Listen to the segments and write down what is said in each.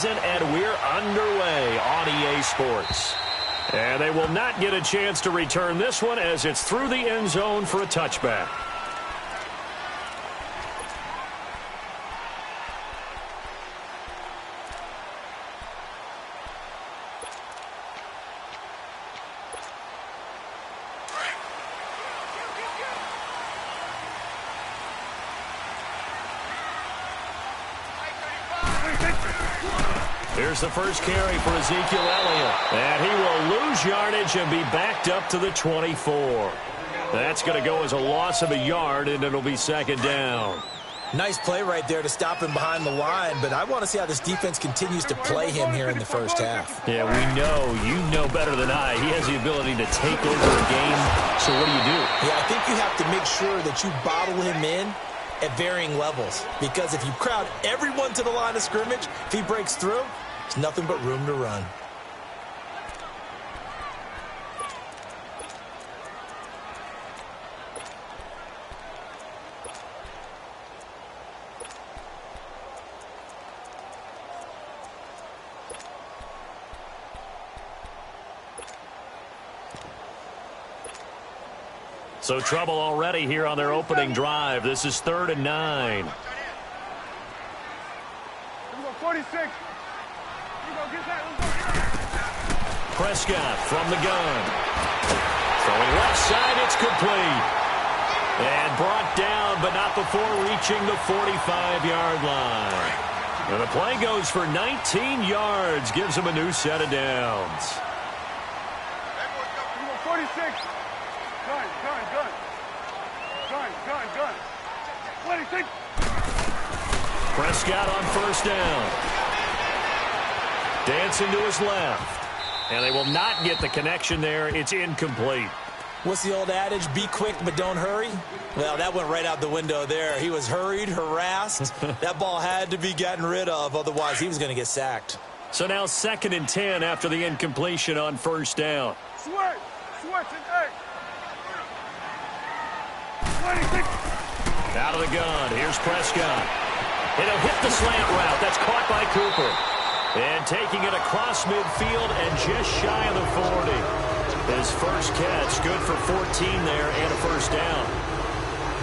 And we're underway on EA Sports. And they will not get a chance to return this one as it's through the end zone for a touchback. Here's the first carry for Ezekiel Elliott. And he will lose yardage and be backed up to the 24. That's going to go as a loss of a yard, and it'll be second down. Nice play right there to stop him behind the line, but I want to see how this defense continues to play him here in the first half. Yeah, we know. You know better than I. He has the ability to take over a game. So what do you do? Yeah, I think you have to make sure that you bottle him in at varying levels, because if you crowd everyone to the line of scrimmage, if he breaks through, there's nothing but room to run. So trouble already here on their opening drive. This is 3rd and 9. 46. Prescott from the gun. Throwing left side, it's complete. And brought down, but not before reaching the 45-yard line. And the play goes for 19 yards, gives him a new set of downs. 46. Gun. 26. Prescott on first down. Dancing to his left. And they will not get the connection there. It's incomplete. What's the old adage? Be quick, but don't hurry? Well, that went right out the window there. He was hurried, harassed. That ball had to be gotten rid of. Otherwise, he was going to get sacked. So now 2nd and 10 after the incompletion on first down. Switch and eight. 26. Out of the gun. Here's Prescott. It'll hit the slant route. That's caught by Cooper. And taking it across midfield and just shy of the 40. His first catch, good for 14 there and a first down.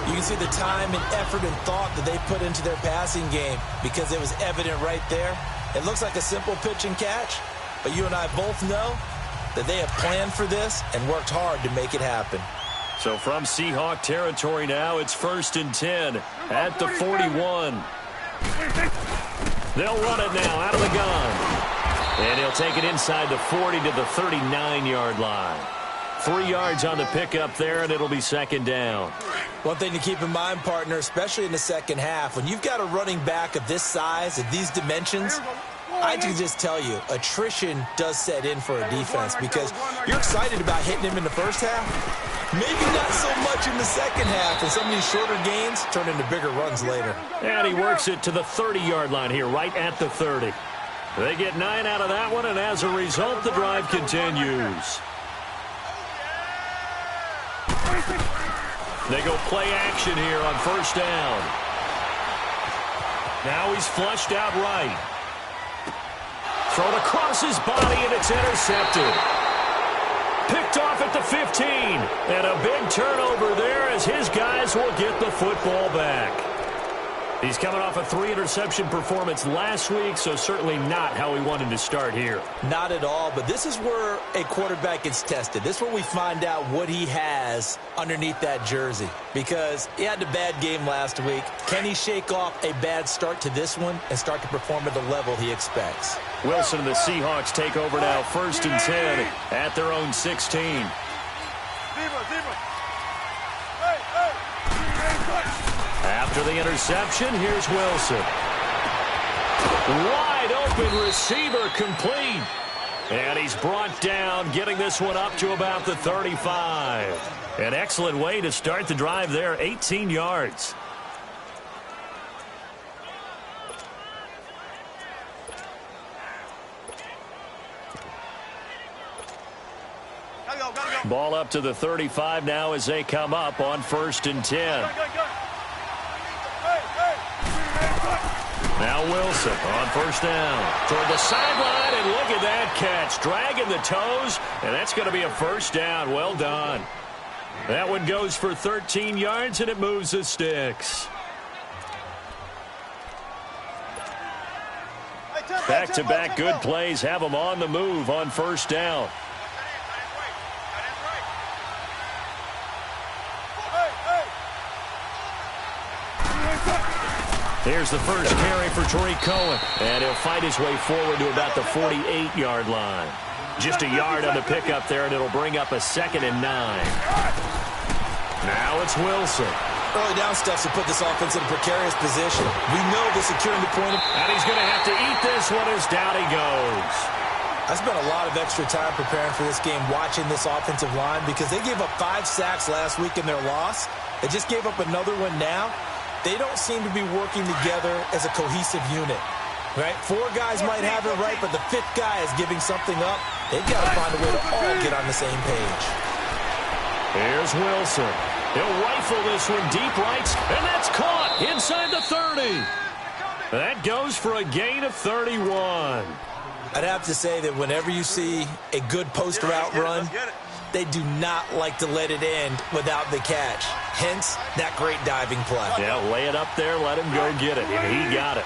You can see the time and effort and thought that they put into their passing game because it was evident right there. It looks like a simple pitch and catch, but you and I both know that they have planned for this and worked hard to make it happen. So from Seahawk territory now, it's 1st and 10 at the 41. They'll run it now out of the gun. And he'll take it inside the 40 to the 39-yard line. 3 yards on the pickup there, and it'll be second down. One thing to keep in mind, partner, especially in the second half, when you've got a running back of this size, of these dimensions, I can just tell you, attrition does set in for a defense because you're excited about hitting him in the first half. Maybe not so much in the second half, and some of these shorter gains turn into bigger runs later. And he works it to the 30-yard line here, right at the 30. They get 9 out of that one, and as a result, the drive continues. They go play action here on first down. Now he's flushed out right. Thrown across his body, and it's intercepted. Picked off at the 15. And a big turnover there as his guys will get the football back. He's coming off a 3-interception performance last week, so certainly not how he wanted to start here. Not at all, but this is where a quarterback gets tested. This is where we find out what he has underneath that jersey. Because he had a bad game last week. Can he shake off a bad start to this one and start to perform at the level he expects? Wilson and the Seahawks take over now, 1st and 10 at their own 16. After the interception, here's Wilson. Wide open receiver complete. And he's brought down, getting this one up to about the 35. An excellent way to start the drive there, 18 yards. Ball up to the 35 now as they come up on 1st and 10. Now Wilson on first down. Toward the sideline, and look at that catch. Dragging the toes, and that's going to be a first down. Well done. That one goes for 13 yards, and it moves the sticks. Back-to-back good plays have them on the move on first down. Here's the first carry for Tariq Cohen, and he'll fight his way forward to about the 48-yard line. Just a yard on the pickup there, and it'll bring up a 2nd and 9. Now it's Wilson. Early down steps to put this offense in a precarious position. We know the securing the point. And he's going to have to eat this one as down he goes. I spent a lot of extra time preparing for this game watching this offensive line because they gave up 5 sacks last week in their loss. They just gave up another one now. They don't seem to be working together as a cohesive unit. Right? 4 guys might have it right, but the 5th guy is giving something up. They've got to find a way to all get on the same page. Here's Wilson. He'll rifle this one deep right, and that's caught inside the 30. That goes for a gain of 31. I'd have to say that whenever you see a good post route run, they do not like to let it end without the catch. Hence, that great diving play. Yeah, lay it up there, let him go get it, and he got it.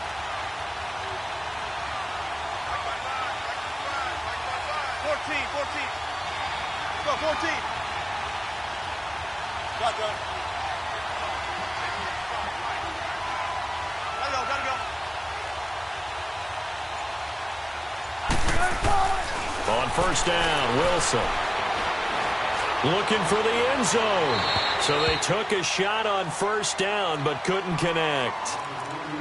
On first down, Wilson looking for the end zone. So they took a shot on first down but couldn't connect.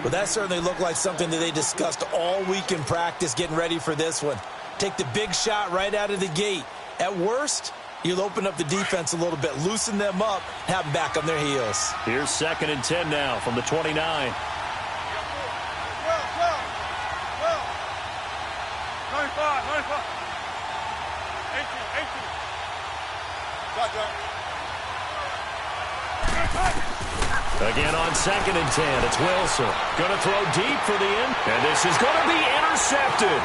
Well, that certainly looked like something that they discussed all week in practice getting ready for this one. Take the big shot right out of the gate. At worst, you'll open up the defense a little bit, loosen them up, have them back on their heels. Here's 2nd and 10 now from the 29. 95, 95. 18. Again on 2nd and 10, it's Wilson. Going to throw deep for the end, and this is going to be intercepted.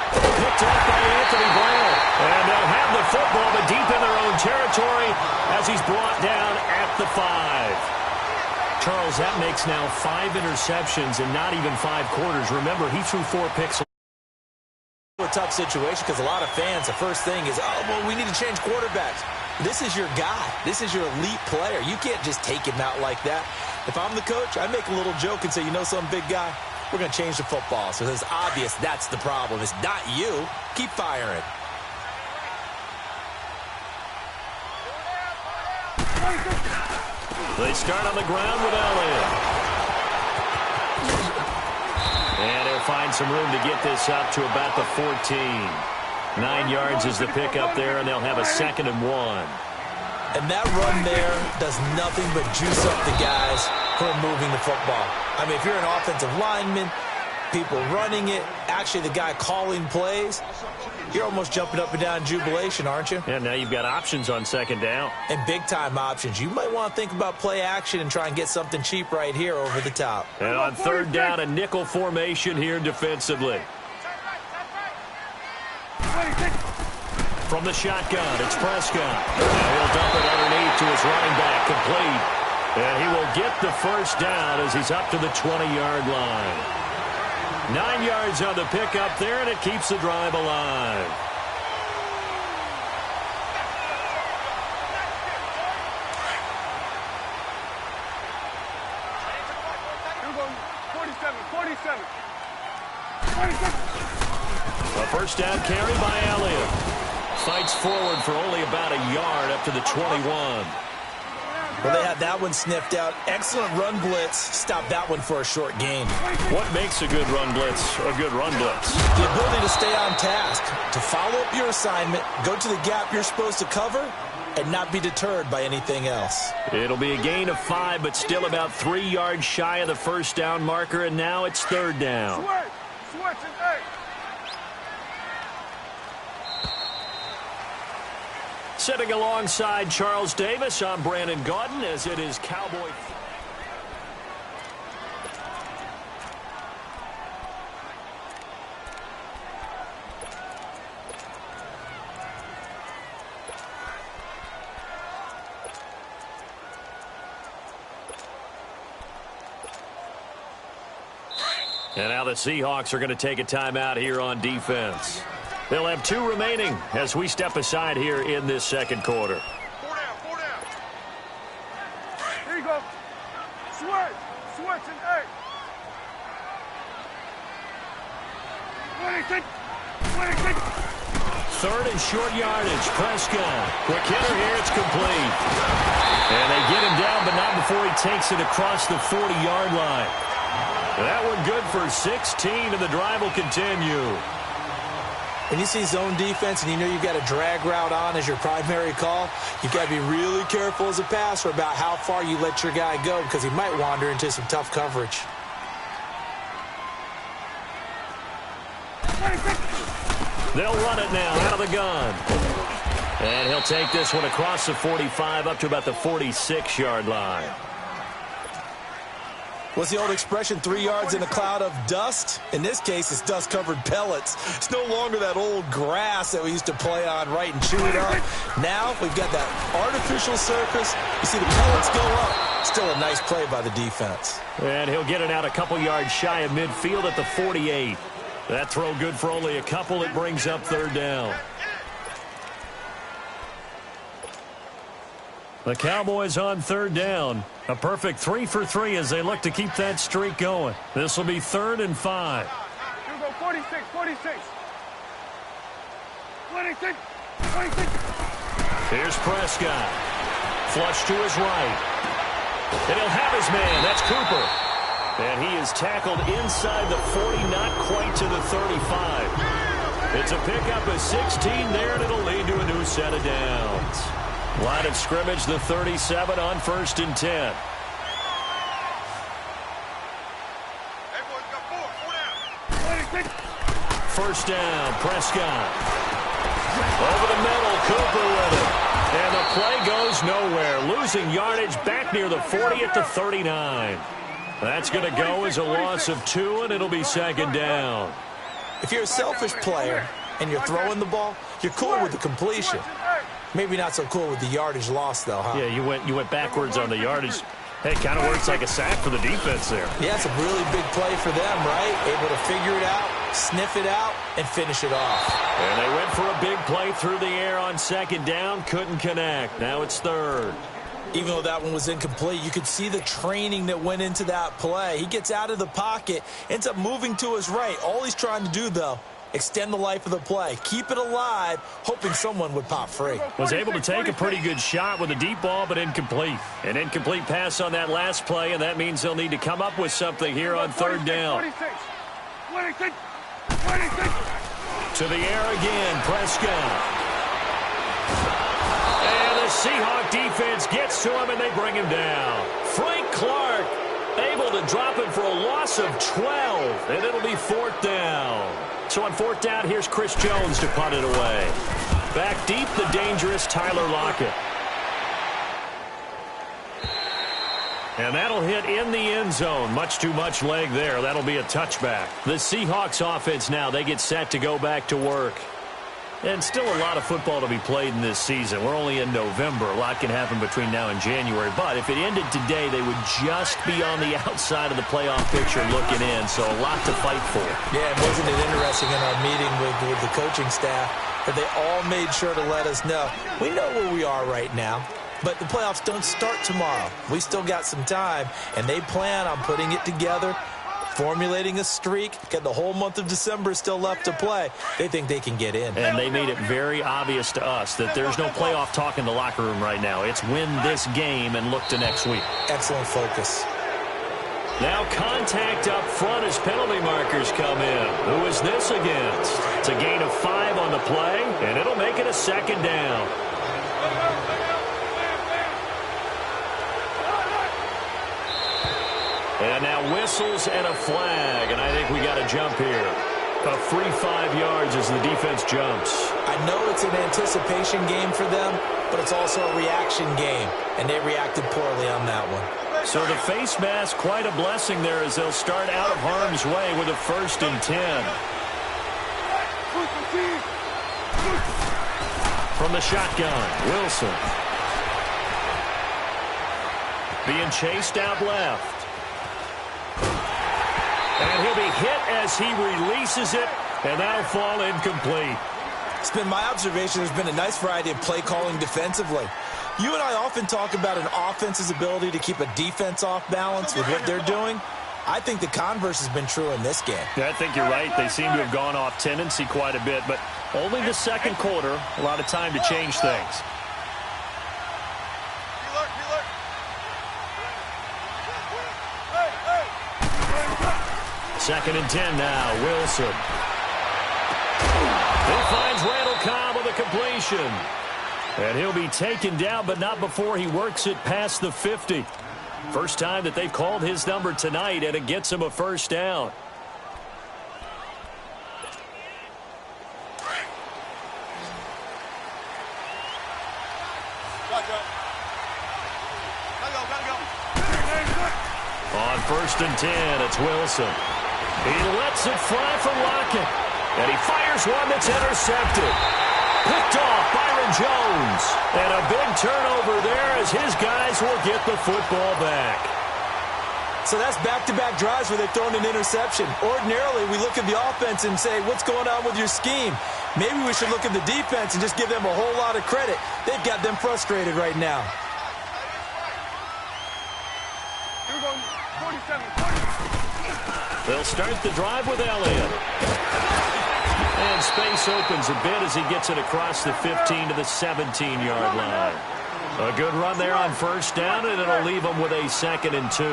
Picked off by Anthony Brown. And they'll have the football, but deep in their own territory as he's brought down at the 5. Charles, that makes now 5 interceptions and not even 5 quarters. Remember, he threw 4 picks. A tough situation because a lot of fans, the first thing is, oh, well, we need to change quarterbacks. This is your guy. This is your elite player. You can't just take him out like that. If I'm the coach, I make a little joke and say, you know some big guy? We're going to change the football. So it's obvious that's the problem. It's not you. Keep firing. They start on the ground with Elliott. And he'll find some room to get this up to about the 14. 9 yards is the pickup there, and they'll have a 2nd and 1. And that run there does nothing but juice up the guys who are moving the football. I mean, if you're an offensive lineman, people running it, actually the guy calling plays, you're almost jumping up and down in jubilation, aren't you? Yeah, now you've got options on 2nd down. And big-time options. You might want to think about play action and try and get something cheap right here over the top. And on 3rd down, a nickel formation here defensively. From the shotgun, it's Prescott. Now he'll dump it underneath to his running back, complete. And he will get the first down as he's up to the 20-yard line. 9 yards on the pickup there, and it keeps the drive alive. A first down carry by Elliott. Fights forward for only about a yard up to the 21. Well, they had that one sniffed out. Excellent run blitz. Stopped that one for a short gain. What makes a good run blitz a good run blitz? The ability to stay on task, to follow up your assignment, go to the gap you're supposed to cover, and not be deterred by anything else. It'll be a gain of 5, but still about 3 yards shy of the first down marker, and now it's 3rd down. Switch and 8. Sitting alongside Charles Davis, I'm Brandon Gaudin, as it is Cowboy. And now the Seahawks are going to take a timeout here on defense. They'll have 2 remaining as we step aside here in this second quarter. 4 down, 4 down. Here you go. Switch. Switch and 8. 26. 26. Third and short yardage. Prescott. Quick hitter here. It's complete. And they get him down, but not before he takes it across the 40-yard line. That one good for 16, and the drive will continue. When you see zone defense and you know you've got a drag route on as your primary call, you've got to be really careful as a passer about how far you let your guy go because he might wander into some tough coverage. They'll run it now out of the gun. And he'll take this one across the 45 up to about the 46-yard line. What's the old expression, 3 yards in a cloud of dust? In this case, it's dust-covered pellets. It's no longer that old grass that we used to play on, right, and chew it up. Now we've got that artificial surface. You see the pellets go up. Still a nice play by the defense. And he'll get it out a couple yards shy of midfield at the 48. That throw good for only a couple. It brings up third down. The Cowboys on third down. A perfect 3 for 3 as they look to keep that streak going. This will be 3rd and 5. Here we go. 46. 46. 26. 26. Here's Prescott. Flush to his right. And he'll have his man. That's Cooper. And he is tackled inside the 40, not quite to the 35. It's a pickup of 16 there, and it'll lead to a new set of downs. Line of scrimmage, the 37 on 1st and 10. Hey, boys, got 4 down. 26. First down, Prescott. Over the middle, Cooper with it. And the play goes nowhere. Losing yardage back near the 40 at the 39. That's going to go as a loss of 2, and it'll be 2nd down. If you're a selfish player and you're throwing the ball, you're cool with the completion. Maybe not so cool with the yardage loss, though, huh? Yeah, you went backwards on the yardage. Hey, it kind of works like a sack for the defense there. Yeah, it's a really big play for them, right? Able to figure it out, sniff it out, and finish it off. And they went for a big play through the air on 2nd down. Couldn't connect. Now it's 3rd. Even though that one was incomplete, you could see the training that went into that play. He gets out of the pocket, ends up moving to his right. All he's trying to do, though, extend the life of the play. Keep it alive, hoping someone would pop free. Was able to take a pretty good shot with a deep ball, but incomplete. An incomplete pass on that last play, and that means they'll need to come up with something here on 3rd down. 26. 26. To the air again, Prescott. And the Seahawk defense gets to him, and they bring him down. Frank Clark able to drop him for a loss of 12, and it'll be 4th down. So on 4th down, here's Chris Jones to punt it away. Back deep, the dangerous Tyler Lockett. And that'll hit in the end zone. Much too much leg there. That'll be a touchback. The Seahawks offense now, they get set to go back to work. And still a lot of football to be played in this season. We're only in November. A lot can happen between now and January. But if it ended today, they would just be on the outside of the playoff picture looking in. So a lot to fight for. Yeah, wasn't it interesting in our meeting with the coaching staff that they all made sure to let us know. We know where we are right now, but the playoffs don't start tomorrow. We still got some time, and they plan on putting it together, formulating a streak, got the whole month of December still left to play. They think they can get in. And they made it very obvious to us that there's no playoff talk in the locker room right now. It's win this game and look to next week. Excellent focus. Now contact up front as penalty markers come in. Who is this against? It's a gain of 5 on the play, and it'll make it a 2nd down. And now whistles and a flag, and I think we got a jump here. A free 5 yards as the defense jumps. I know it's an anticipation game for them, but it's also a reaction game, and they reacted poorly on that one. So the face mask, quite a blessing there as they'll start out of harm's way with a 1st and 10. From the shotgun, Wilson. Being chased out left. And he'll be hit as he releases it, and that'll fall incomplete. It's been my observation there's been a nice variety of play calling defensively. You and I often talk about an offense's ability to keep a defense off balance with what they're doing. I think the converse has been true in this game. Yeah, I think you're right. They seem to have gone off tendency quite a bit, but only the second quarter, a lot of time to change things. Second and 10 now, Wilson. He finds Randall Cobb with a completion. And he'll be taken down, but not before he works it past the 50. First time that they've called his number tonight, and it gets him a first down. On first and 10, it's Wilson. He lets it fly from Lockett. And he fires one that's intercepted. Picked off Byron Jones. And a big turnover there as his guys will get the football back. So that's back-to-back drives where they've thrown an interception. Ordinarily, we look at the offense and say, what's going on with your scheme? Maybe we should look at the defense and just give them a whole lot of credit. They've got them frustrated right now. Here we go, 47, 40. They'll start the drive with Elliott. And space opens a bit as he gets it across the 15 to the 17-yard line. A good run there on first down, and it'll leave them with a 2nd and 2.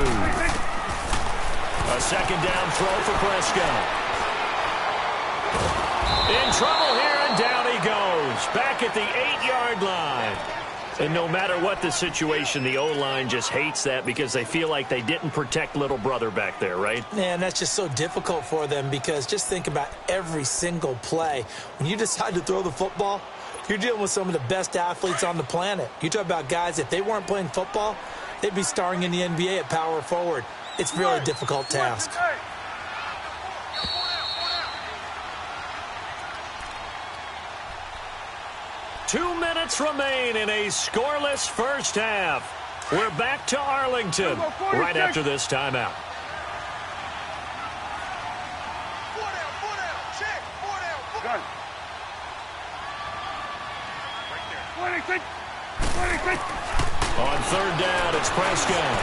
A second down throw for Prescott. In trouble here, and down he goes. Back at the 8-yard line. And no matter what the situation, the O-line just hates that because they feel like they didn't protect little brother back there, right? Man, that's just so difficult for them because just think about every single play. When you decide to throw the football, you're dealing with some of the best athletes on the planet. You talk about guys, if they weren't playing football, they'd be starring in the NBA at power forward. It's a really difficult task. 2 minutes remain in a scoreless first half. We're back to Arlington right after this timeout. 26. On third down, it's Prescott.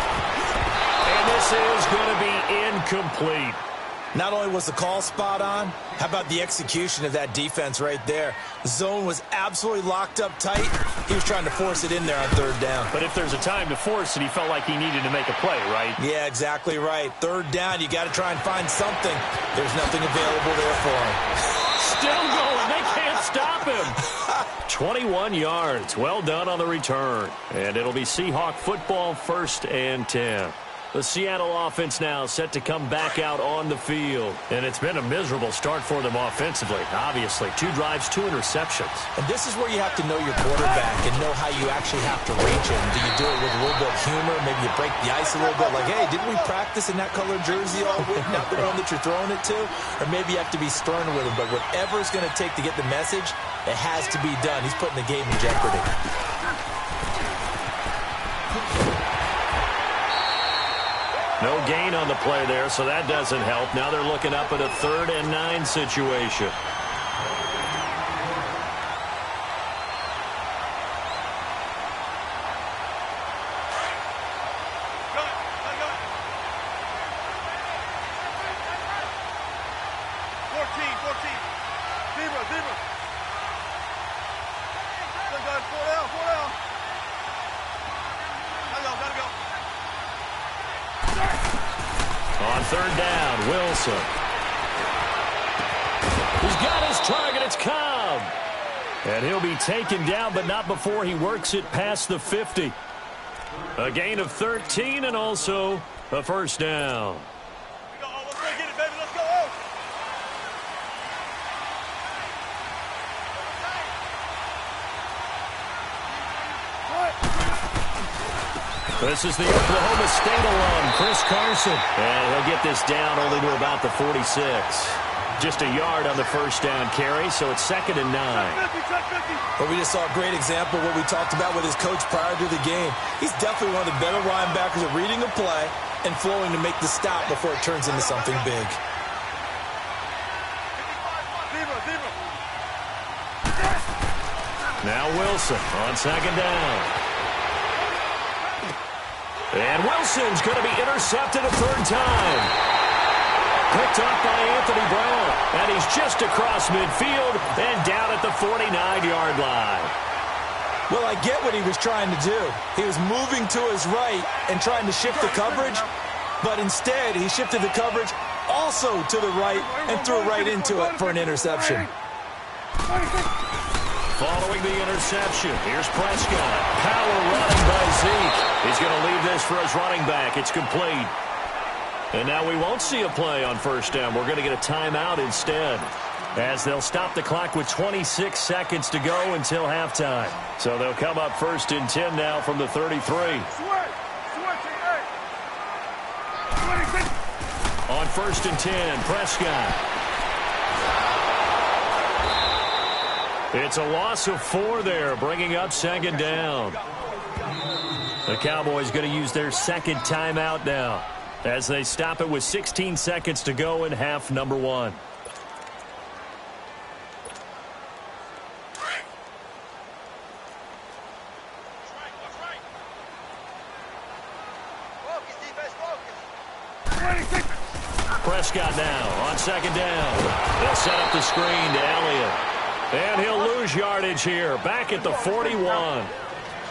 And this is going to be incomplete. Not only was the call spot on, how about the execution of that defense right there? The zone was absolutely locked up tight. He was trying to force it in there on third down. But if there's a time to force it, he felt like he needed to make a play, right? Yeah, exactly right. Third down, you got to try and find something. There's nothing available there for him. Still going. They can't stop him. 21 yards. Well done on the return. And it'll be Seahawk football, 1st and 10. The Seattle offense now set to come back out on the field. And it's been a miserable start for them offensively, obviously. 2 drives, 2 interceptions. And this is where you have to know your quarterback and know how you actually have to reach him. Do you do it with a little bit of humor? Maybe you break the ice a little bit like, hey, didn't we practice in that colored jersey all week, not the one that you're throwing it to? Or maybe you have to be stern with him. But whatever it's going to take to get the message, it has to be done. He's putting the game in jeopardy. No gain on the play there, so that doesn't help. Now they're looking up at a 3rd and 9 situation. On third down, Wilson. He's got his target. It's Cobb. And he'll be taken down, but not before he works it past the 50. A gain of 13 and also a first down. Let's go get it, baby. Let's go. This is the Oklahoma State alum, Chris Carson. And he'll get this down only to about the 46. Just a yard on the first down carry, so it's 2nd and 9. But we just saw a great example of what we talked about with his coach prior to the game. He's definitely one of the better linebackers at reading the play, and flowing to make the stop before it turns into something big. Now Wilson on second down. And Wilson's going to be intercepted a third time. Picked up by Anthony Brown. And he's just across midfield and down at the 49-yard line. Well, I get what he was trying to do. He was moving to his right and trying to shift the coverage, but instead he shifted the coverage also to the right and threw right into it for an interception. Following the interception, here's Prescott. Power running by Zeke. He's going to leave this for his running back. It's complete. And now we won't see a play on first down. We're going to get a timeout instead, as they'll stop the clock with 26 seconds to go until halftime. So they'll come up first and 10 now from the 33. On first and 10, Prescott. It's a loss of 4 there, bringing up second down. The Cowboys going to use their second timeout now, as they stop it with 16 seconds to go in half number 1. Prescott now on second down. They'll set up the screen to Elliott. And he'll lose yardage here, back at the 41.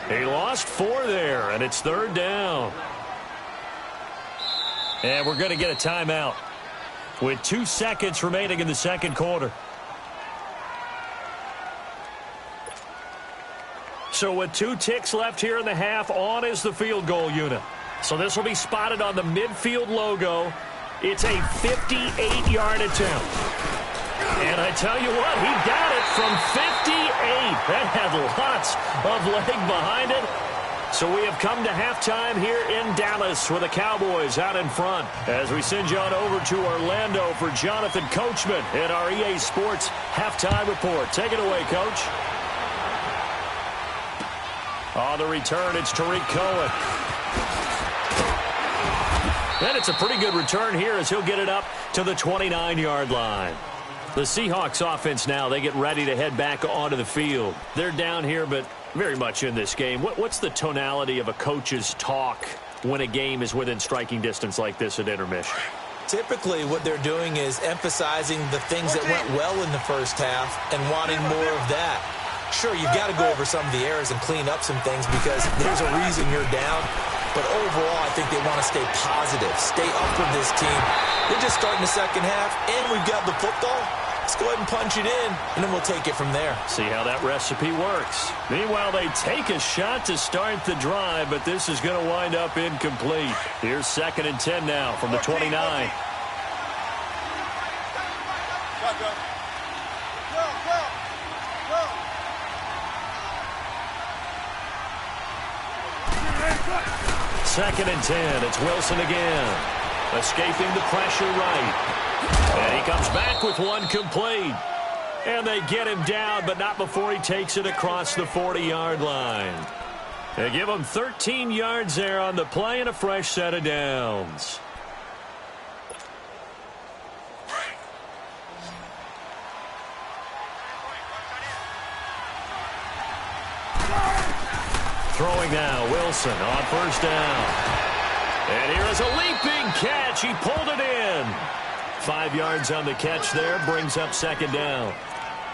He lost 4 there, and it's third down. And we're going to get a timeout with 2 seconds remaining in the second quarter. So with 2 ticks left here in the half, on is the field goal unit. So this will be spotted on the midfield logo. It's a 58-yard attempt. And I tell you what, he got it from 58. That had lots of leg behind it. So we have come to halftime here in Dallas with the Cowboys out in front. As we send you on over to Orlando for Jonathan Coachman in our EA Sports Halftime Report. Take it away, Coach. On the return, it's Tariq Cohen. And it's a pretty good return here as he'll get it up to the 29-yard line. The Seahawks offense now, they get ready to head back onto the field. They're down here, but very much in this game. What's the tonality of a coach's talk when a game is within striking distance like this at intermission? Typically, what they're doing is emphasizing the things that went well in the first half and wanting more of that. Sure, you've got to go over some of the errors and clean up some things because there's a reason you're down. But overall, I think they want to stay positive, stay up for this team. They're just starting the second half, and we've got the football. Let's go ahead and punch it in, and then we'll take it from there. See how that recipe works. Meanwhile, they take a shot to start the drive, but this is going to wind up incomplete. Here's second and 10 now from the 29. Second and 10. It's Wilson again. Escaping the pressure right. And he comes back with one complete. And they get him down, but not before he takes it across the 40-yard line. They give him 13 yards there on the play and a fresh set of downs. Throwing now, Wilson on first down. And here is a leaping catch. He pulled it in. 5 yards on the catch there, brings up second down.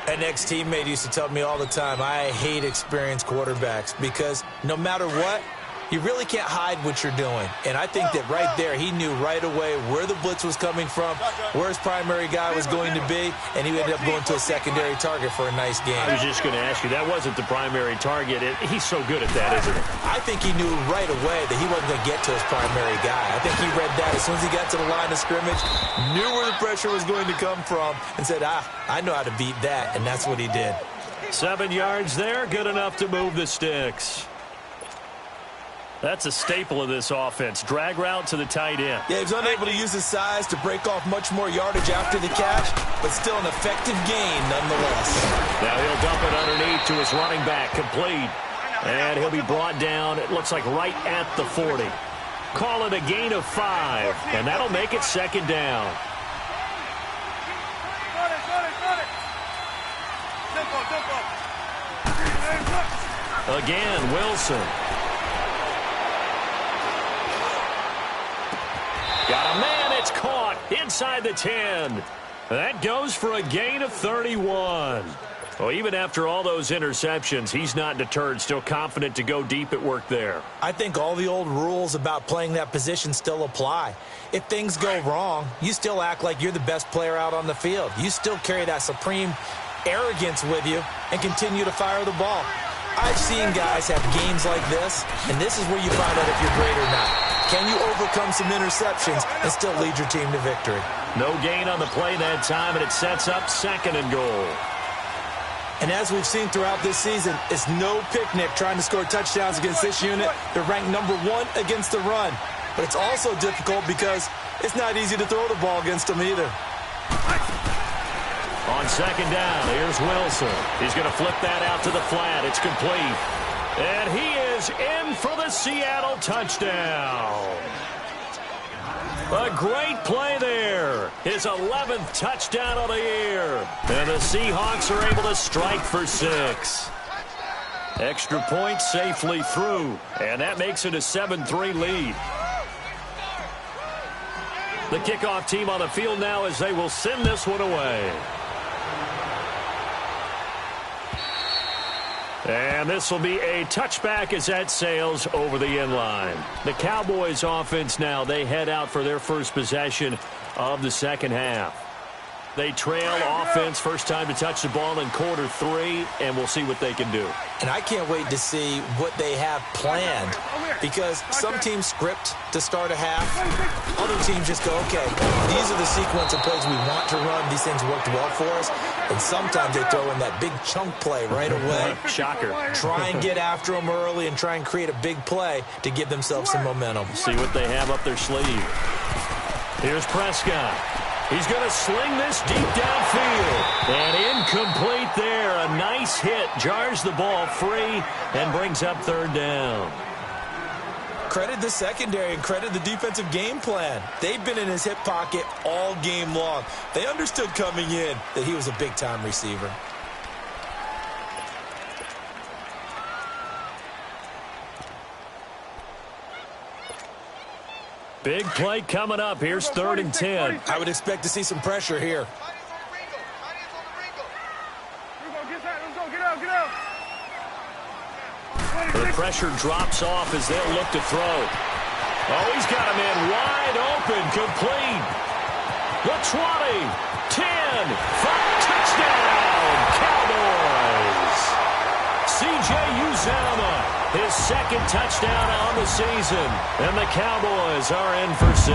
An ex-teammate used to tell me all the time, I hate experienced quarterbacks because no matter what, you really can't hide what you're doing. And I think that right there, he knew right away where the blitz was coming from, where his primary guy was going to be, and he ended up going to a secondary target for a nice game. I was just going to ask you, that wasn't the primary target. He's so good at that, isn't he? I think he knew right away that he wasn't going to get to his primary guy. I think he read that as soon as he got to the line of scrimmage, knew where the pressure was going to come from, and said, I know how to beat that, and that's what he did. 7 yards there, good enough to move the sticks. That's a staple of this offense. Drag route to the tight end. Yeah, he was unable to use his size to break off much more yardage after the catch, but still an effective gain nonetheless. Now he'll dump it underneath to his running back, complete. And he'll be brought down, it looks like right at the 40. Call it a gain of 5, and that'll make it second down. Again, Wilson. Got a man, it's caught inside the 10. That goes for a gain of 31. Well, even after all those interceptions, he's not deterred, still confident to go deep at work there. I think all the old rules about playing that position still apply. If things go wrong, you still act like you're the best player out on the field. You still carry that supreme arrogance with you and continue to fire the ball. I've seen guys have games like this, and this is where you find out if you're great or not. Can you overcome some interceptions and still lead your team to victory? No gain on the play that time, and it sets up second and goal. And as we've seen throughout this season, it's no picnic trying to score touchdowns against this unit. They're ranked number 1 against the run. But it's also difficult because it's not easy to throw the ball against them either. On second down, here's Wilson. He's going to flip that out to the flat. It's complete. And he is in for the Seattle touchdown. A great play there. His 11th touchdown of the year. And the Seahawks are able to strike for 6. Extra point safely through. And that makes it a 7-3 lead. The kickoff team on the field now as they will send this one away. And this will be a touchback as that sails over the end line. The Cowboys offense now, they head out for their first possession of the second half. They trail offense, first time to touch the ball in quarter 3, and we'll see what they can do. And I can't wait to see what they have planned, because some teams script to start a half. Other teams just go, okay, these are the sequence of plays we want to run. These things worked well for us. And sometimes they throw in that big chunk play right away. Shocker. Try and get after them early and try and create a big play to give themselves some momentum. See what they have up their sleeve. Here's Prescott. He's going to sling this deep downfield. And incomplete there. A nice hit. Jars the ball free and brings up third down. Credit the secondary and credit the defensive game plan. They've been in his hip pocket all game long. They understood coming in that he was a big-time receiver. Big play coming up. Here's 3rd and 10. I would expect to see some pressure here. The pressure drops off as they'll look to throw. Oh, he's got him in wide open, complete. The 20, 10, 5, touchdown, Cowboys. C.J. Uzomah, his 2nd touchdown on the season, and the Cowboys are in for 6.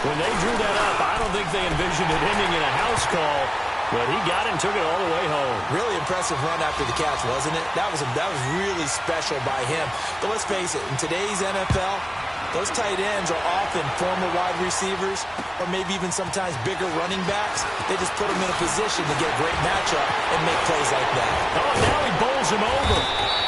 When they drew that up, I don't think they envisioned it ending in a house call, but he got it and took it all the way home. Really impressive run after the catch, wasn't it? That was really special by him. But let's face it, in today's NFL, those tight ends are often former wide receivers or maybe even sometimes bigger running backs. They just put them in a position to get a great matchup and make plays like that. Oh, now he bowls him over.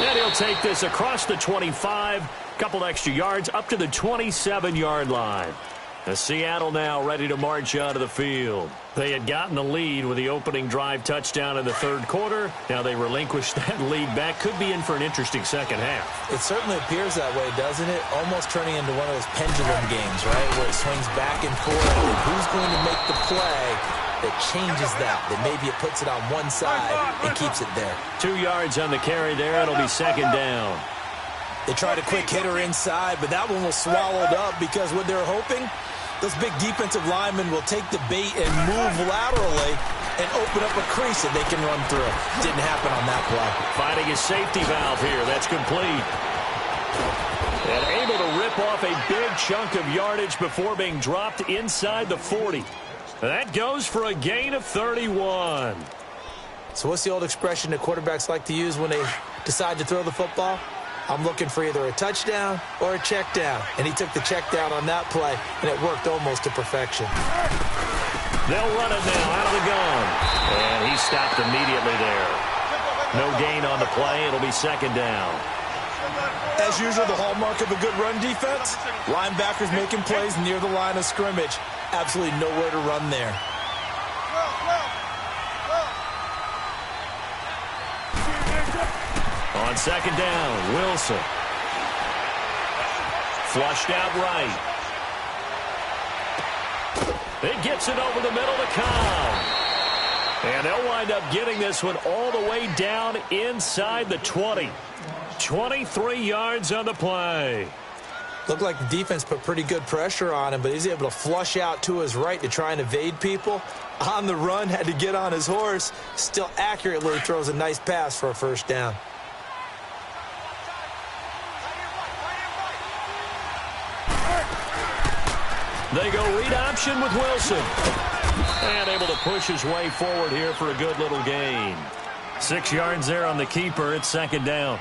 And he'll take this across the 25, couple extra yards up to the 27-yard line. The Seattle now ready to march out of the field. They had gotten the lead with the opening drive touchdown in the 3rd quarter. Now they relinquish that lead back. Could be in for an interesting second half. It certainly appears that way, doesn't it? Almost turning into one of those pendulum games, right, where it swings back and forth. And who's going to make the play that changes that maybe it puts it on one side and keeps it there? 2 yards on the carry there. It'll be second down. They tried a quick hitter inside, but that one was swallowed up because what they're hoping, those big defensive linemen will take the bait and move laterally and open up a crease that they can run through. Didn't happen on that play. Finding his safety valve here. That's complete. And able to rip off a big chunk of yardage before being dropped inside the 40. That goes for a gain of 31. So what's the old expression that quarterbacks like to use when they decide to throw the football? I'm looking for either a touchdown or a check down. And he took the check down on that play, and it worked almost to perfection. They'll run it now out of the gun. And he stopped immediately there. No gain on the play. It'll be second down. As usual, the hallmark of a good run defense, linebackers making plays near the line of scrimmage. Absolutely nowhere to run there. On second down, Wilson. Flushed out right. It gets it over the middle to Cobb. And they'll wind up getting this one all the way down inside the 20. 23 yards on the play. Looked like the defense put pretty good pressure on him, but he's able to flush out to his right to try and evade people. On the run, had to get on his horse. Still accurately throws a nice pass for a first down. They go read option with Wilson. And able to push his way forward here for a good little gain. 6 yards there on the keeper. It's second down.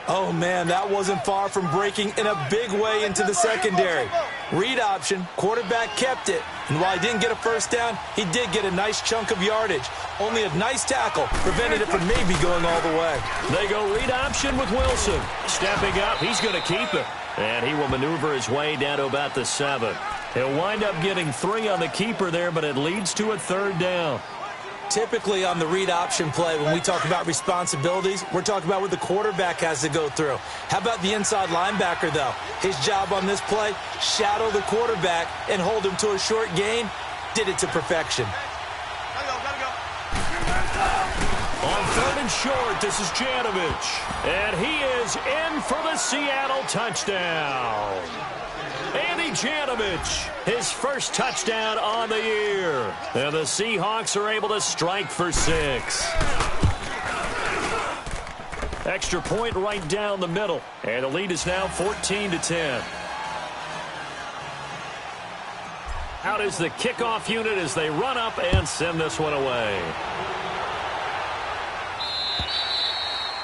Oh, man, that wasn't far from breaking in a big way into the secondary. Read option, quarterback kept it. And while he didn't get a first down, he did get a nice chunk of yardage. Only a nice tackle prevented it from maybe going all the way. They go read option with Wilson. Stepping up, he's going to keep it. And he will maneuver his way down to about the 7. He'll wind up getting 3 on the keeper there, but it leads to a third down. Typically on the read option play, when we talk about responsibilities, we're talking about what the quarterback has to go through. How about the inside linebacker, though? His job on this play, shadow the quarterback and hold him to a short gain. Did it to perfection. On third and short, this is Janovich. And he is in for the Seattle touchdown. Andy Janovich, his first touchdown on the year. And the Seahawks are able to strike for 6. Extra point right down the middle. And the lead is now 14-10. Out is the kickoff unit as they run up and send this one away.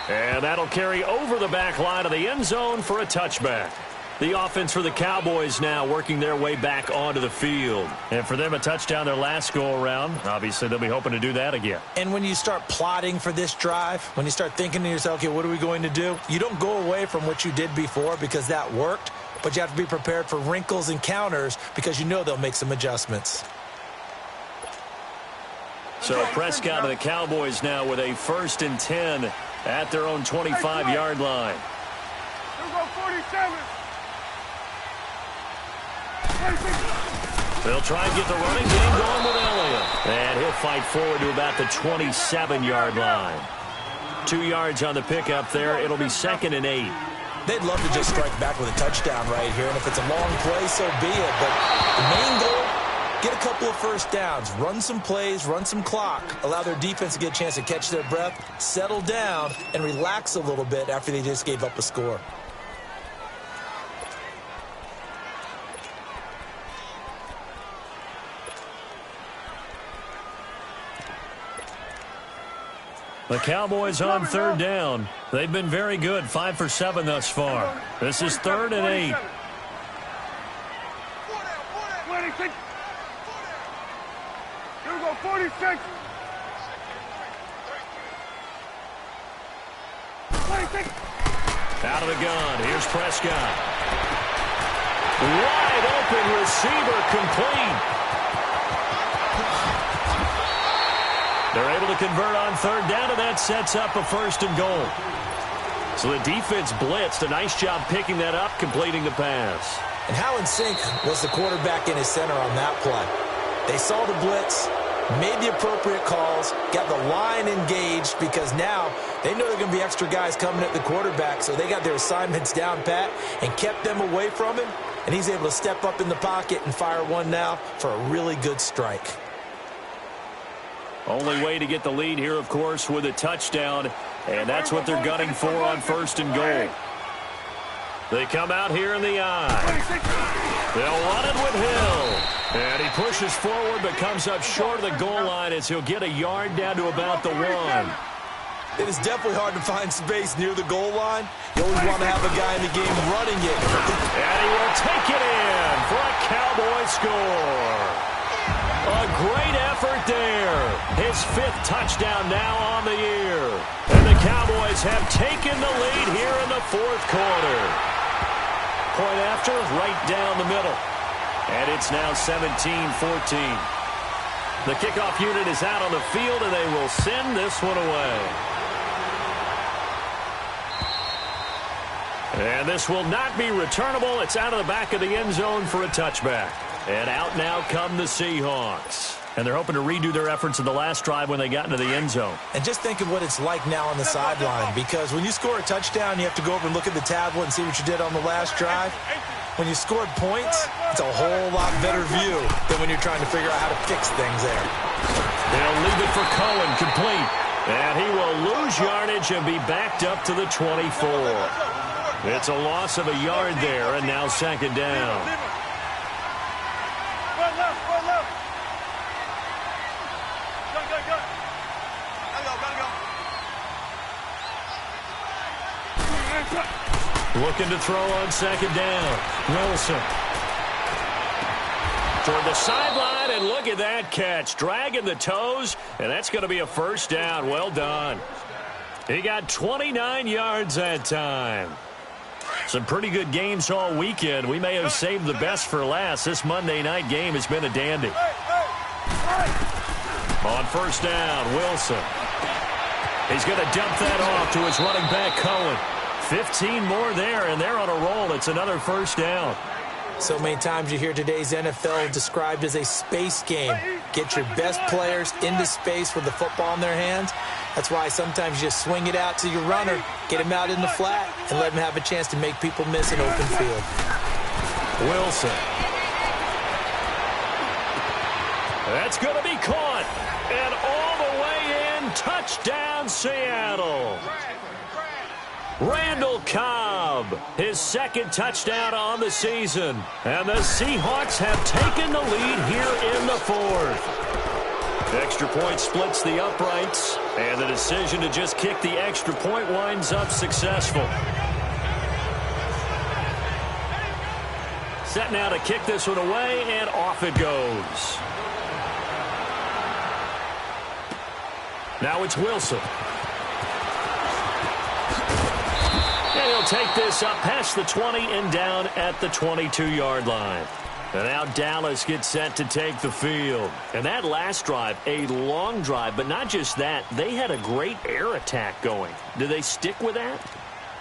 And that'll carry over the back line of the end zone for a touchback. The offense for the Cowboys now working their way back onto the field. And for them, a touchdown their last go-around. Obviously, they'll be hoping to do that again. And when you start plotting for this drive, when you start thinking to yourself, okay, what are we going to do? You don't go away from what you did before because that worked, but you have to be prepared for wrinkles and counters because you know they'll make some adjustments. So Prescott and the Cowboys now with a 1st and 10 at their own 25-yard line. Here we go, 47. They'll try and get the running game going with Elliott. And he'll fight forward to about the 27-yard line. 2 yards on the pickup there. It'll be 2nd and 8. They'd love to just strike back with a touchdown right here. And if it's a long play, so be it. But the main goal, get a couple of first downs. Run some plays, run some clock. Allow their defense to get a chance to catch their breath, settle down, and relax a little bit after they just gave up a score. The Cowboys on third down. They've been very good, 5 for 7 thus far. This is 3rd and 8. 26. Here we go, 46. 26. Out of the gun. Here's Prescott. Wide open receiver complete. They're able to convert on third down, and that sets up a 1st and goal. So the defense blitzed. A nice job picking that up, completing the pass. And how in sync was the quarterback and his center on that play? They saw the blitz, made the appropriate calls, got the line engaged because now they know there are going to be extra guys coming at the quarterback, so they got their assignments down pat and kept them away from him, and he's able to step up in the pocket and fire one now for a really good strike. Only way to get the lead here, of course, with a touchdown, and that's what they're gunning for on 1st and goal. They come out here in the eye. They'll run it with Hill. And he pushes forward but comes up short of the goal line as he'll get a yard down to about the 1. It is definitely hard to find space near the goal line. You always want to have a guy in the game running it. And he will take it in for a Cowboy score. A great effort there. His 5th touchdown now on the year. And the Cowboys have taken the lead here in the fourth quarter. Point after, right down the middle. And it's now 17-14. The kickoff unit is out on the field, and they will send this one away. And this will not be returnable. It's out of the back of the end zone for a touchback. And out now come the Seahawks. And they're hoping to redo their efforts in the last drive when they got into the end zone. And just think of what it's like now on the sideline, because when you score a touchdown, you have to go over and look at the tablet and see what you did on the last drive. When you scored points, it's a whole lot better view than when you're trying to figure out how to fix things there. They'll leave it for Cohen, complete. And he will lose yardage and be backed up to the 24. It's a loss of a yard there, and now second down. Looking to throw on second down. Wilson. Toward the sideline, and look at that catch. Dragging the toes, and that's going to be a first down. Well done. He got 29 yards that time. Some pretty good games all weekend. We may have saved the best for last. This Monday night game has been a dandy. On first down, Wilson. He's going to dump that off to his running back, Cohen. 15 more there, and they're on a roll. It's another first down. So many times you hear today's NFL described as a space game. Get your best players into space with the football in their hands. That's why sometimes you just swing it out to your runner, get him out in the flat, and let him have a chance to make people miss an open field. Wilson. That's going to be caught. And all the way in, touchdown Seattle. Randall Cobb, his second touchdown on the season. And the Seahawks have taken the lead here in the fourth. Extra point splits the uprights, and the decision to just kick the extra point winds up successful. Set now to kick this one away, and off it goes. Now it's Wilson. And he'll take this up past the 20 and down at the 22-yard line. And now Dallas gets set to take the field. And that last drive, a long drive, but not just that. They had a great air attack going. Do they stick with that?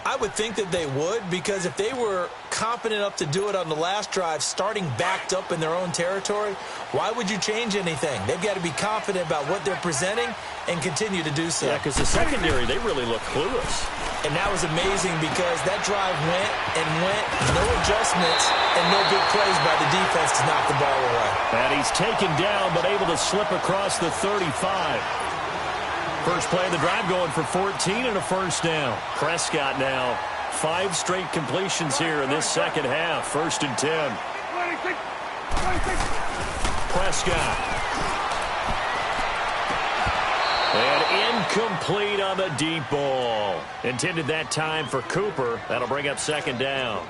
I would think that they would, because if they were confident enough to do it on the last drive, starting backed up in their own territory, why would you change anything? They've got to be confident about what they're presenting and continue to do so. Yeah, because the secondary, they really look clueless. And that was amazing because that drive went and went, no adjustments, and no big plays by the defense to knock the ball away. And he's taken down, but able to slip across the 35. First play of the drive going for 14 and a first down. Prescott now 5 straight completions here in this second half. First and 10. Prescott. And incomplete on the deep ball. Intended that time for Cooper. That'll bring up second down.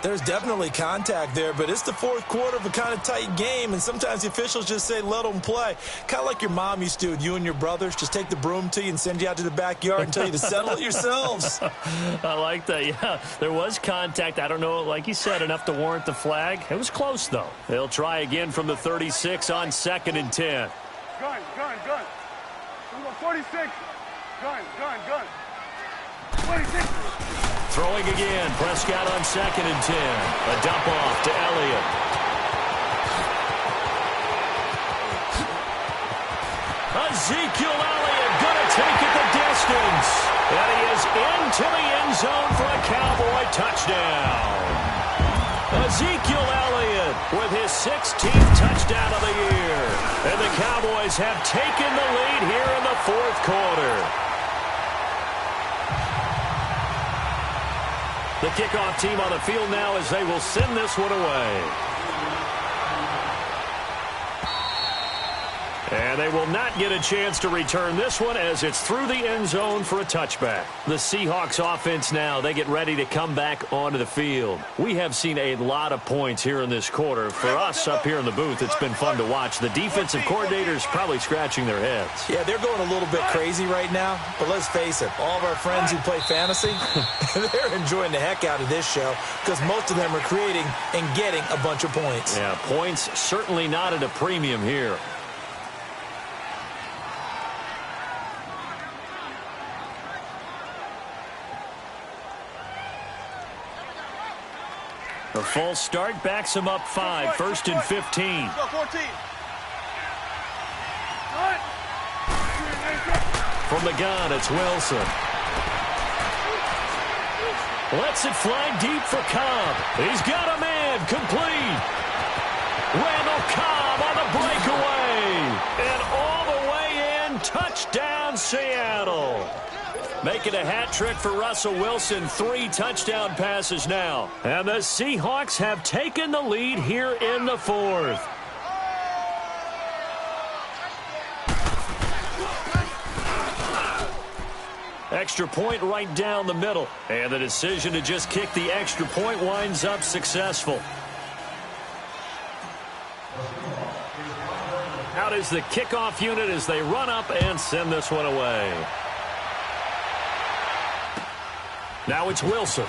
There's definitely contact there, but it's the fourth quarter of a kind of tight game, and sometimes the officials just say, let them play. Kind of like your mom used to do with you and your brothers. Just take the broom to you and send you out to the backyard and tell you to settle it yourselves. I like that, yeah. There was contact. I don't know, like you said, enough to warrant the flag. It was close, though. They'll try again from the 36 on second and 10. Gun. 46. Gun. 26. Throwing again. Prescott on second and 10. A dump off to Elliott. Ezekiel Elliott going to take it the distance. And he is into the end zone for a Cowboy touchdown. Ezekiel Elliott with his 16th touchdown of the year. And the Cowboys have taken the lead here in the fourth quarter. The kickoff team on the field now as they will send this one away. And they will not get a chance to return this one as it's through the end zone for a touchback. The Seahawks offense now, they get ready to come back onto the field. We have seen a lot of points here in this quarter. For us up here in the booth, it's been fun to watch. The defensive coordinators probably scratching their heads. Yeah, they're going a little bit crazy right now, but let's face it, all of our friends who play fantasy, they're enjoying the heck out of this show because most of them are creating and getting a bunch of points. Yeah, points certainly not at a premium here. The false start backs him up 5, first and 15. From the gun, it's Wilson. Lets it fly deep for Cobb. He's got a man, complete. Randall Cobb on the breakaway. And all the way in, touchdown Seattle. Making a hat trick for Russell Wilson, 3 touchdown passes now. And the Seahawks have taken the lead here in the 4th. Extra point right down the middle. And the decision to just kick the extra point winds up successful. Out is the kickoff unit as they run up and send this one away. Now it's Wilson.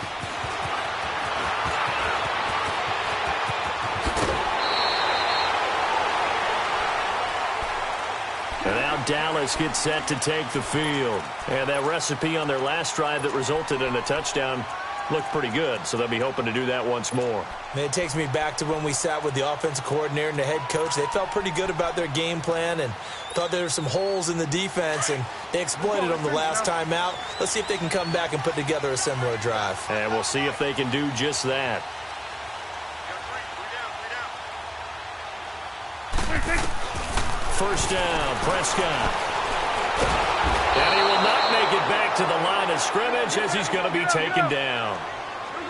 And now Dallas gets set to take the field. And that recipe on their last drive that resulted in a touchdown looked pretty good, so they'll be hoping to do that once more. Man, it takes me back to when we sat with the offensive coordinator and the head coach. They felt pretty good about their game plan and thought there were some holes in the defense, and they exploited them the last time out. Let's see if they can come back and put together a similar drive. And we'll see if they can do just that. First down, Prescott. And he will not make it back to the line of scrimmage as he's going to be taken down.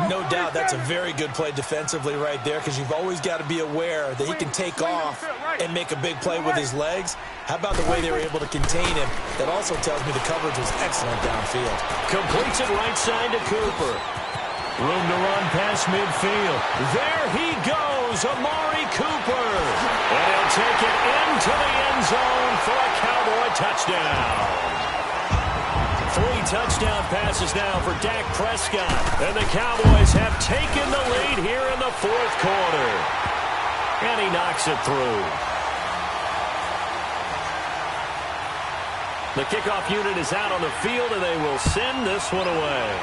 No doubt that's a very good play defensively right there because you've always got to be aware that he can take off and make a big play with his legs. How about the way they were able to contain him? That also tells me the coverage was excellent downfield. Completes it right side to Cooper. Room to run past midfield. There he goes, Amari Cooper. And he'll take it into the end zone for a Cowboy touchdown. 3 touchdown passes now for Dak Prescott. And the Cowboys have taken the lead here in the 4th quarter. And he knocks it through. The kickoff unit is out on the field, and they will send this one away.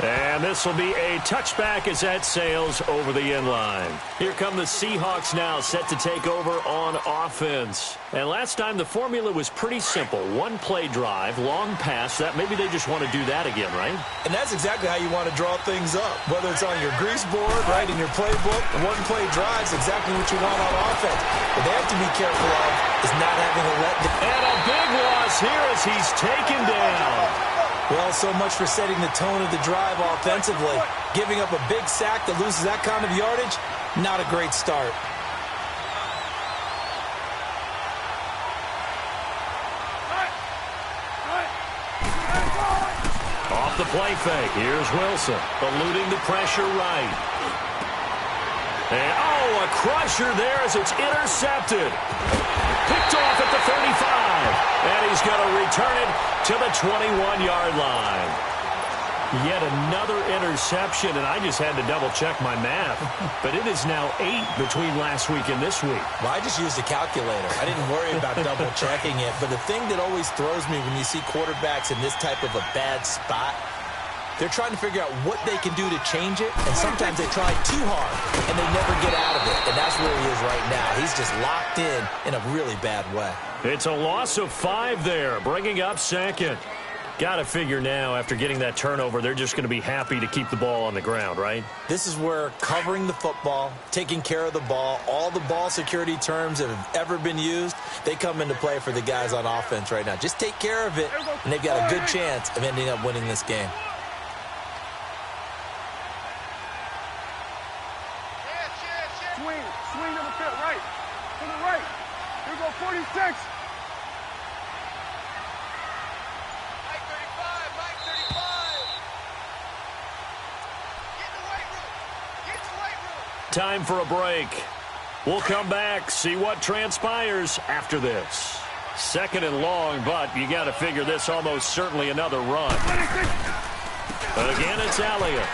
And this will be a touchback as that sails over the end line. Here come the Seahawks now, set to take over on offense. And last time the formula was pretty simple. 1-play drive, long pass. That maybe they just want to do that again, right? And that's exactly how you want to draw things up. Whether it's on your grease board, right, in your playbook, 1-play drive is exactly what you want on offense. What they have to be careful of is not having to let And a big loss here as he's taken down. Well, so much for setting the tone of the drive offensively. Giving up a big sack that loses that kind of yardage, not a great start. Off the play fake, here's Wilson, eluding the pressure right. And, a crusher there as it's intercepted. Picked off at the 35. And he's going to return it to the 21-yard line. Yet another interception, and I just had to double-check my math. But it is now 8 between last week and this week. Well, I just used a calculator. I didn't worry about double-checking it. But the thing that always throws me when you see quarterbacks in this type of a bad spot, they're trying to figure out what they can do to change it, and sometimes they try too hard, and they never get out of it. And that's where he is right now. He's just locked in a really bad way. It's a loss of 5 there, bringing up second. Got to figure now, after getting that turnover, they're just going to be happy to keep the ball on the ground, right? This is where covering the football, taking care of the ball, all the ball security terms that have ever been used, they come into play for the guys on offense right now. Just take care of it, and they've got a good chance of ending up winning this game. Swing to the field. 36. Mike 35, Mike 35. Get in the weight room. Get to the weight room. Time for a break. We'll come back, see what transpires after this. Second and long, but you got to figure this almost certainly another run. Again, it's Elliott.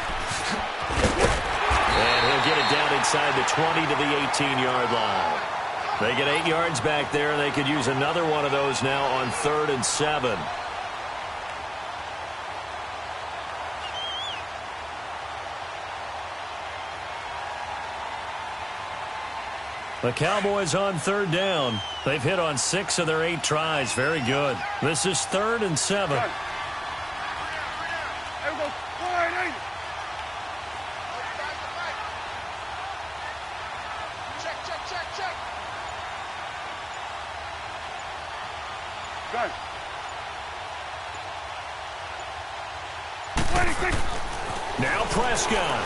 And he'll get it down inside the 20 to the 18-yard line. They get 8 yards back there, and they could use another one of those now on 3rd and 7. The Cowboys on 3rd down. They've hit on 6 of their 8 tries. Very good. This is 3rd and 7. There we go. 180. Check. Gun. 26. Now Prescott.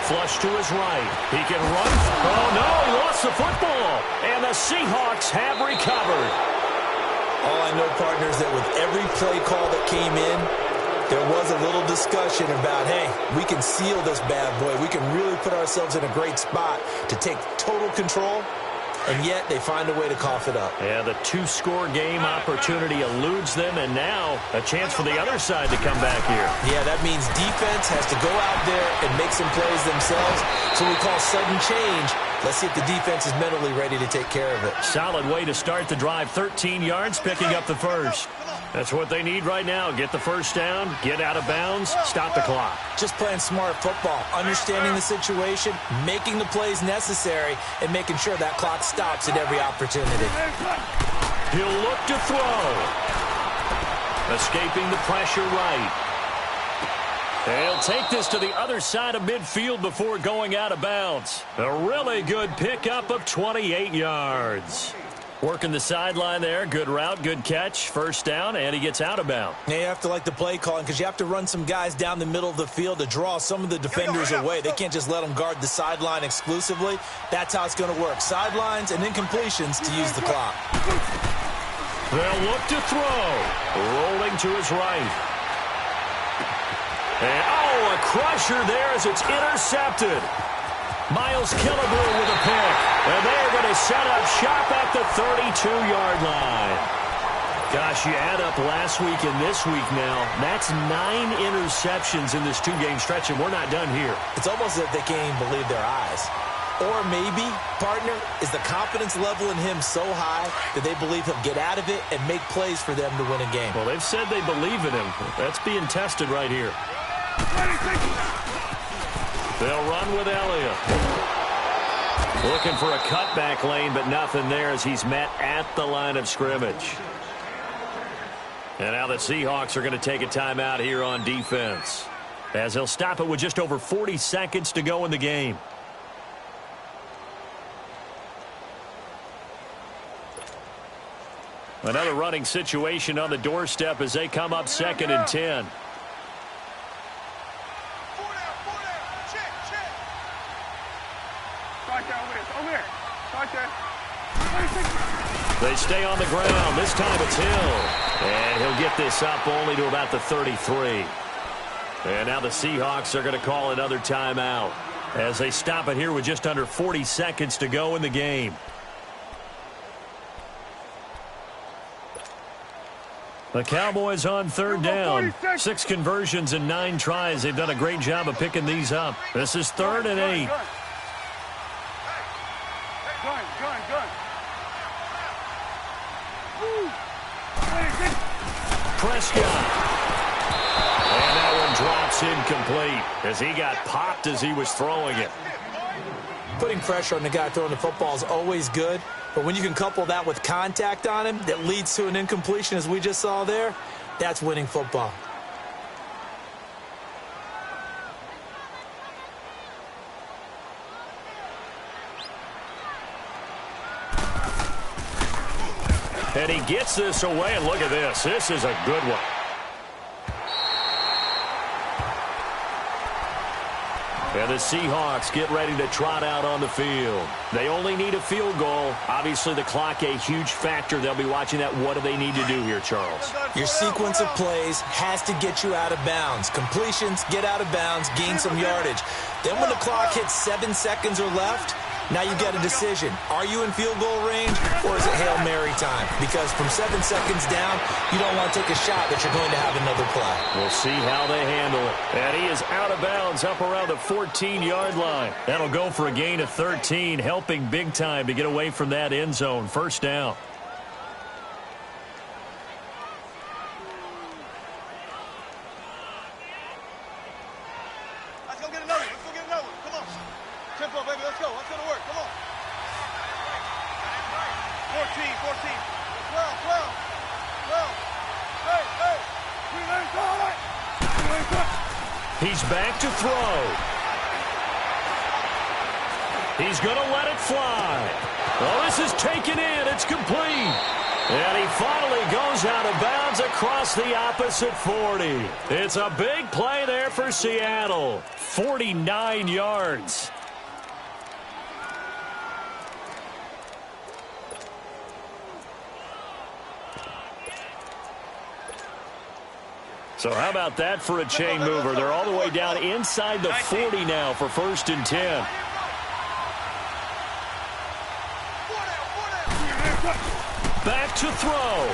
Flush to his right. He can run. Oh, no, he lost the football. And the Seahawks have recovered. All I know, partner, is that with every play call that came in, there was a little discussion about, hey, we can seal this bad boy. We can really put ourselves in a great spot to take total control, and yet they find a way to cough it up. Yeah, the 2-score game opportunity eludes them, and now a chance for the other side to come back here. Yeah, that means defense has to go out there and make some plays themselves. So we call sudden change. Let's see if the defense is mentally ready to take care of it. Solid way to start the drive. 13 yards, picking up the first. That's what they need right now. Get the first down, get out of bounds, stop the clock. Just playing smart football, understanding the situation, making the plays necessary, and making sure that clock stops at every opportunity. He'll look to throw. Escaping the pressure right. He'll take this to the other side of midfield before going out of bounds. A really good pickup of 28 yards. Working the sideline there. Good route, good catch. First down, and he gets out of bounds. Yeah, you have to like the play calling because you have to run some guys down the middle of the field to draw some of the defenders away. They can't just let them guard the sideline exclusively. That's how it's going to work. Sidelines and incompletions to use the clock. They'll look to throw. Rolling to his right. And, oh, a crusher there as it's intercepted. Miles Killebrew with a pick. And they're going to set up shop at the 32-yard line. Gosh, you add up last week and this week now. That's 9 interceptions in this 2-game stretch, and we're not done here. It's almost as if they can't even believe their eyes. Or maybe, partner, is the confidence level in him so high that they believe he'll get out of it and make plays for them to win a game. Well, they've said they believe in him. That's being tested right here. They'll run with Elliott. Looking for a cutback lane, but nothing there as he's met at the line of scrimmage. And now the Seahawks are going to take a timeout here on defense, as they'll stop it with just over 40 seconds to go in the game. Another running situation on the doorstep as they come up 2nd and 10. They stay on the ground. This time it's Hill. And he'll get this up only to about the 33. And now the Seahawks are going to call another timeout as they stop it here with just under 40 seconds to go in the game. The Cowboys on 3rd down. 6 conversions and 9 tries. They've done a great job of picking these up. This is 3rd and 8. Gun. Prescott. And that one drops incomplete as he got popped as he was throwing it. Putting pressure on the guy throwing the football is always good, but when you can couple that with contact on him that leads to an incompletion as we just saw there, that's winning football. And he gets this away, and look at this. This is a good one. And the Seahawks get ready to trot out on the field. They only need a field goal. Obviously, the clock a huge factor. They'll be watching that. What do they need to do here, Charles? Your sequence of plays has to get you out of bounds. Completions, get out of bounds, gain some yardage. Then when the clock hits 7 seconds or left, now you've got a decision. Are you in field goal range, or is it Hail Mary time? Because from 7 seconds down, you don't want to take a shot that you're going to have another play. We'll see how they handle it. And he is out of bounds up around the 14-yard line. That'll go for a gain of 13, helping big time to get away from that end zone. First down. Let's go get another one. Let's go get another one. Come on. Tempo, baby. Let's go. Let's go to work. Come on. 14, 14. 12, 12. 12. Hey, hey. We ain't got it. We ain't got it. He's back to throw. He's going to let it fly. Oh, this is taken in. It's complete. And he finally goes out of bounds across the opposite 40. It's a big play there for Seattle. 49 yards. So how about that for a chain mover? They're all the way down inside the 40 now for 1st and 10. Back to throw.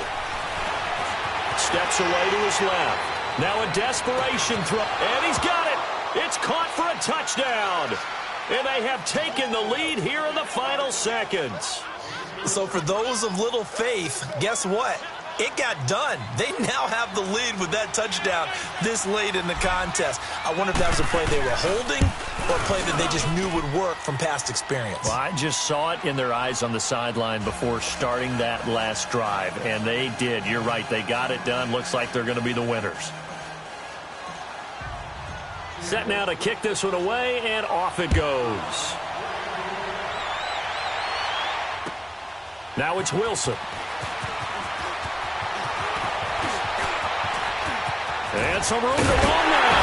Steps away to his left. Now a desperation throw. And he's got it. It's caught for a touchdown. And they have taken the lead here in the final seconds. So for those of little faith, guess what? It got done. They now have the lead with that touchdown this late in the contest. I wonder if that was a play they were holding or a play that they just knew would work from past experience. Well, I just saw it in their eyes on the sideline before starting that last drive, and they did. You're right. They got it done. Looks like they're going to be the winners. Set now to kick this one away, and off it goes. Now it's Wilson. And some room to run now.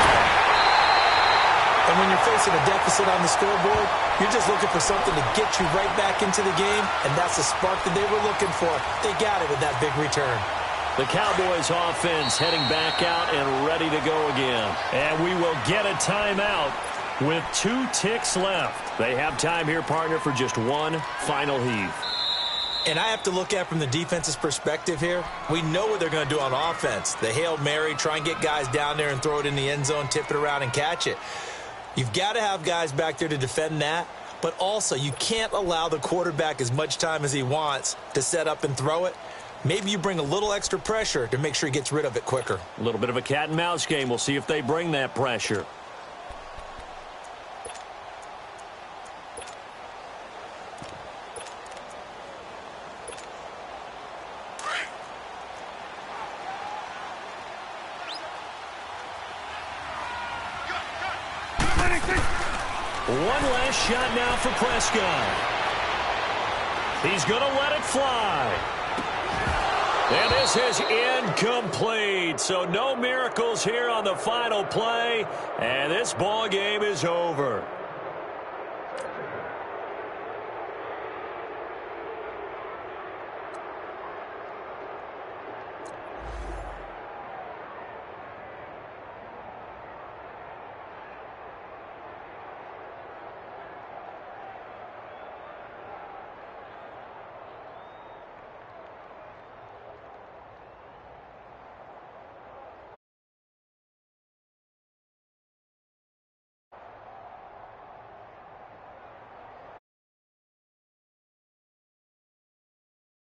And when you're facing a deficit on the scoreboard, you're just looking for something to get you right back into the game, and that's the spark that they were looking for. They got it with that big return. The Cowboys offense heading back out and ready to go again. And we will get a timeout with 2 ticks left. They have time here, partner, for just one final heave. And I have to look at from the defense's perspective here. We know what they're going to do on offense. The Hail Mary, try and get guys down there and throw it in the end zone, tip it around and catch it. You've got to have guys back there to defend that. But also, you can't allow the quarterback as much time as he wants to set up and throw it. Maybe you bring a little extra pressure to make sure he gets rid of it quicker. A little bit of a cat and mouse game. We'll see if they bring that pressure. One last shot now for Prescott. He's going to let it fly. And this is incomplete. So no miracles here on the final play. And this ball game is over.